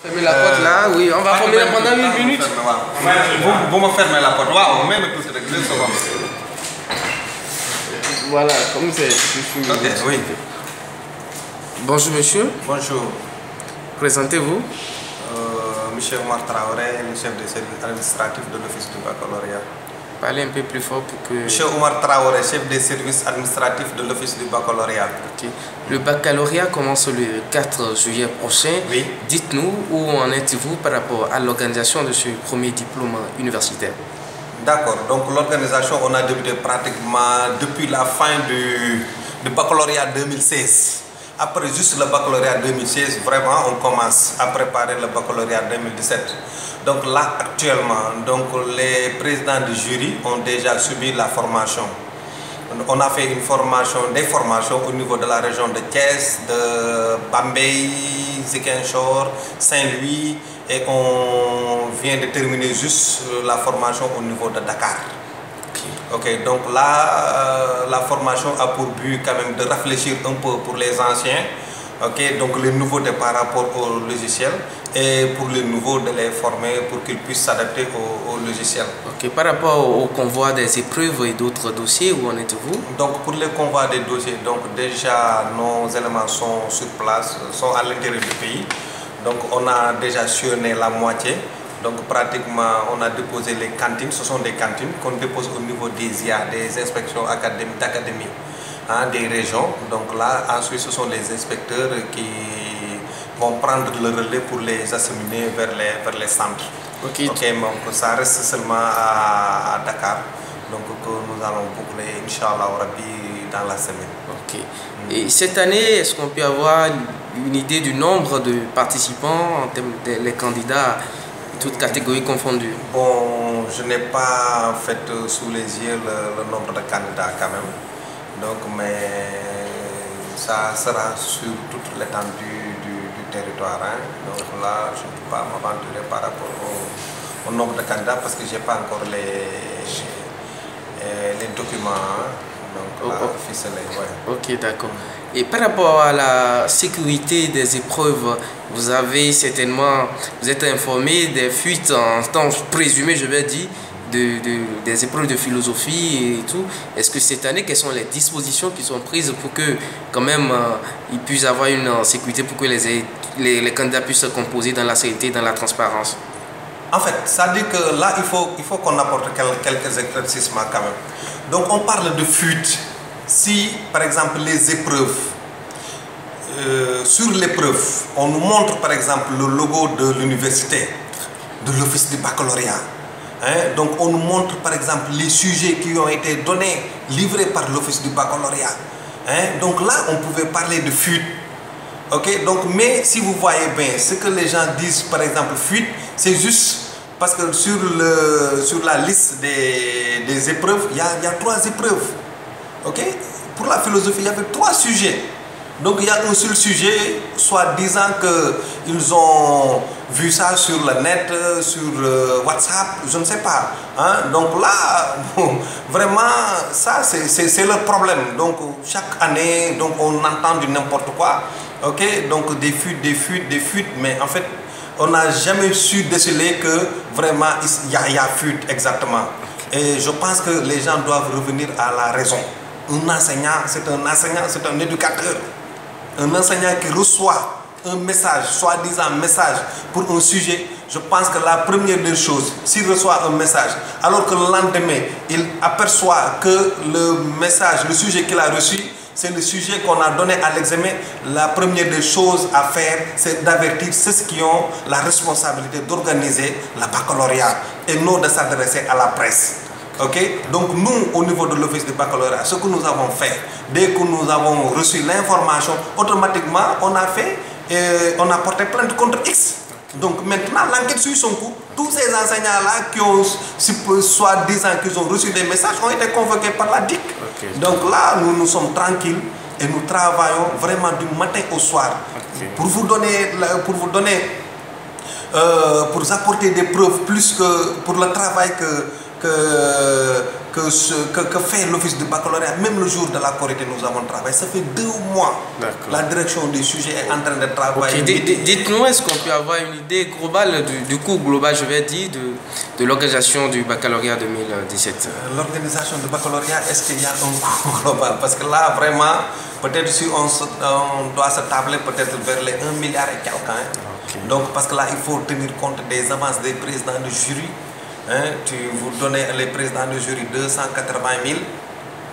Fermez la porte là, oui, on va fermer pendant 1 minute. Vous me fermez la porte. Waouh, même tout de 2 secondes. Voilà, comme c'est. Ok, oui. Bonjour monsieur. Bonjour. Présentez-vous. Monsieur Omar Traoré, le chef de service administratif de l'Office du baccalauréat. Parlez un peu plus fort pour que... Monsieur Omar Traoré, chef des services administratifs de l'Office du baccalauréat. Okay. Le baccalauréat commence le 4 juillet prochain. Oui. Dites-nous où en êtes-vous par rapport à l'organisation de ce premier diplôme universitaire. D'accord, donc l'organisation, on a débuté pratiquement depuis la fin du baccalauréat 2016. Après juste le baccalauréat 2016, vraiment on commence à préparer le baccalauréat 2017. Donc là actuellement, donc les présidents du jury ont déjà subi la formation. On a fait une formation, des formations au niveau de la région de Thiès, de Bambey, Ziguinchor, Saint-Louis, et on vient de terminer juste la formation au niveau de Dakar. Ok, donc là, la formation a pour but quand même de réfléchir un peu pour les anciens, ok, donc les nouveautés par rapport au logiciel, et pour les nouveaux de les former pour qu'ils puissent s'adapter au logiciel. Ok, par rapport au convoi des épreuves et d'autres dossiers, où en êtes-vous? Donc pour les convois des dossiers, donc déjà nos éléments sont sur place, sont à l'intérieur du pays, donc on a déjà sillonné la moitié. Donc pratiquement on a déposé les cantines, ce sont des cantines qu'on dépose au niveau des IA, des inspections d'académie des régions. Donc là ensuite ce sont les inspecteurs qui vont prendre le relais pour les acheminer vers les centres. Ok, donc ça reste seulement à Dakar, donc que nous allons boucler Inch'Allah Rabbi dans la semaine. Ok. Et cette année, est-ce qu'on peut avoir une idée du nombre de participants en termes des candidats, toutes catégories confondues? Bon, je n'ai pas fait sous les yeux le nombre de candidats quand même. Donc, mais ça sera sur toute l'étendue du territoire. Donc là, je ne peux pas m'aventurer par rapport au nombre de candidats parce que je n'ai pas encore les documents. Donc là, ficelés, ouais. Ok, d'accord. Et par rapport à la sécurité des épreuves, vous avez certainement, vous êtes informé des fuites en temps présumé, je vais dire, des épreuves de philosophie et tout. Est-ce que cette année, quelles sont les dispositions qui sont prises pour que quand même il puisse avoir une sécurité pour que les candidats puissent se composer dans la sécurité, dans la transparence? En fait, ça dit que là, il faut qu'on apporte quelques éclaircissements quand même. Donc on parle de fuite. Si par exemple les épreuves, sur l'épreuve, on nous montre par exemple le logo de l'université, de l'office du baccalauréat. Donc on nous montre par exemple les sujets qui ont été donnés, livrés par l'office du baccalauréat. Donc là on pouvait parler de fuite. Ok, donc mais si vous voyez bien, ce que les gens disent par exemple fuite, c'est juste parce que sur la liste des épreuves, il y a 3 épreuves. Ok, pour la philosophie, il y avait 3 sujets. Donc il y a un seul sujet, soit disant qu'ils ont vu ça sur le net, sur WhatsApp, je ne sais pas. Donc là, vraiment, ça c'est le problème. Donc chaque année, donc, on entend du n'importe quoi. Ok, donc des fuites, mais en fait, on n'a jamais su déceler que vraiment il y a fuite exactement. Et je pense que les gens doivent revenir à la raison. Un enseignant, c'est un éducateur. Un enseignant qui reçoit un message, soi-disant message pour un sujet, je pense que la première des choses, s'il reçoit un message, alors que le lendemain, il aperçoit que le message, le sujet qu'il a reçu, c'est le sujet qu'on a donné à l'examen, la première des choses à faire, c'est d'avertir ceux qui ont la responsabilité d'organiser la baccalauréat et non de s'adresser à la presse. Ok, donc nous, au niveau de l'office du baccalauréat, ce que nous avons fait, dès que nous avons reçu l'information, automatiquement, on a porté plainte contre X. Donc maintenant, l'enquête suit son cours. Tous ces enseignants-là qui ont, soi-disant qu'ils ont reçu des messages, ont été convoqués par la DIC. Okay. Donc là, nous sommes tranquilles et nous travaillons vraiment du matin au soir. Okay. Pour vous apporter des preuves plus que pour le travail que que fait l'office du baccalauréat. Même le jour de la Korité, nous avons travaillé. Ça fait 2 mois. La direction du sujet est en train de travailler. Dites-nous, est-ce qu'on peut avoir une idée globale du coût global, je vais dire, de l'organisation du baccalauréat 2017? L'organisation du baccalauréat, est-ce qu'il y a un coût global? Parce que là, vraiment, peut-être si on doit se tabler peut-être vers les 1 milliard et quelques. Donc, parce que là, il faut tenir compte des avances des présidents de jury. Vous donnez les présidents de jury 280 000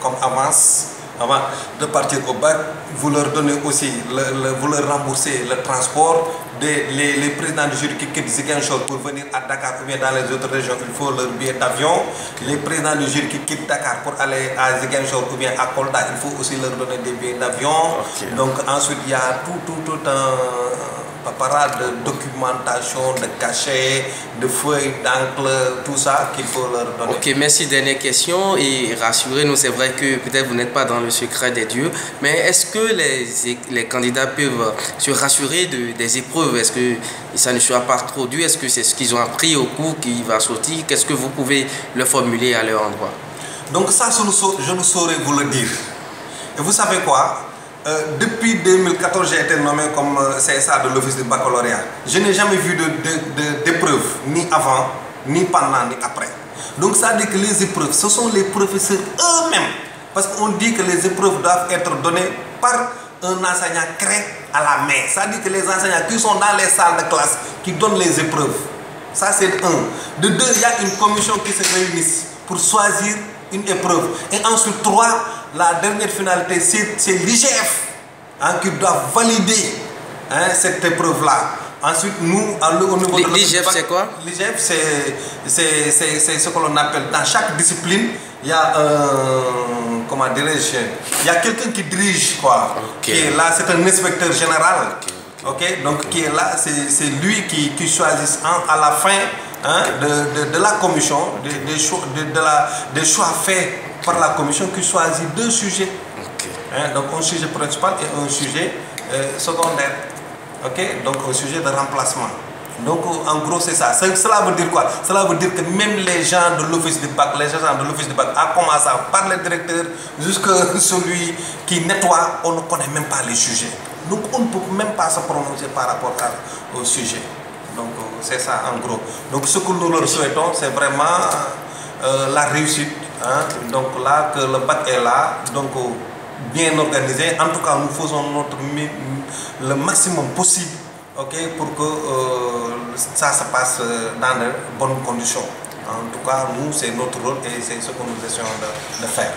comme avance avant de partir au bac. Vous leur donnez aussi, vous leur remboursez le transport. Les présidents de jury qui quittent Ziguinchor pour venir à Dakar ou bien dans les autres régions, il faut leur billet d'avion. Les présidents de jury qui quittent Dakar pour aller à Ziguinchor ou bien à Kolda, il faut aussi leur donner des billets d'avion. Donc ensuite, il y a tout un parade de documentation, de cachets, de feuilles, d'encre, tout ça qu'il faut leur donner. Ok, merci. Dernière question et rassurez-nous, c'est vrai que peut-être vous n'êtes pas dans le secret des dieux, mais est-ce que les candidats peuvent se rassurer des épreuves? Est-ce que ça ne sera pas trop dur? Est-ce que c'est ce qu'ils ont appris au cours qui va sortir? Qu'est-ce que vous pouvez leur formuler à leur endroit? Donc ça, je ne saurais vous le dire. Et vous savez quoi? Depuis 2014, j'ai été nommé comme CSA de l'office du baccalauréat. Je n'ai jamais vu d'épreuve, ni avant, ni pendant, ni après. Donc ça dit que les épreuves, ce sont les professeurs eux-mêmes. Parce qu'on dit que les épreuves doivent être données par un enseignant créé à la main. Ça dit que les enseignants qui sont dans les salles de classe, qui donnent les épreuves. Ça c'est de 1. De 2, il y a une commission qui se réunit pour choisir une épreuve. Et ensuite 3, la dernière finalité, c'est l'IGF qui doit valider cette épreuve-là. Ensuite, nous, au niveau de l'IGF, c'est quoi? L'IGF, c'est ce que l'on appelle, dans chaque discipline, il y a comment dirais-je, il y a quelqu'un qui dirige, quoi. Qui est là, c'est un inspecteur général. Donc, qui est là, c'est lui qui choisit à la fin de la commission, des choix faits par la commission qui choisit 2 sujets. Donc un sujet principal et un sujet secondaire. Donc un sujet de remplacement. Donc en gros c'est ça. Cela veut dire quoi? Cela veut dire que même les gens de l'office du bac, à commencer par le directeur jusqu'à celui qui nettoie, on ne connaît même pas les sujets. Donc on ne peut même pas se prononcer par rapport au sujet. Donc c'est ça en gros. Donc ce que nous leur souhaitons, c'est vraiment la réussite. Donc là, que le bac est là, donc bien organisé. En tout cas, nous faisons le maximum possible, pour que ça se passe dans de bonnes conditions. En tout cas, nous, c'est notre rôle et c'est ce que nous essayons de faire.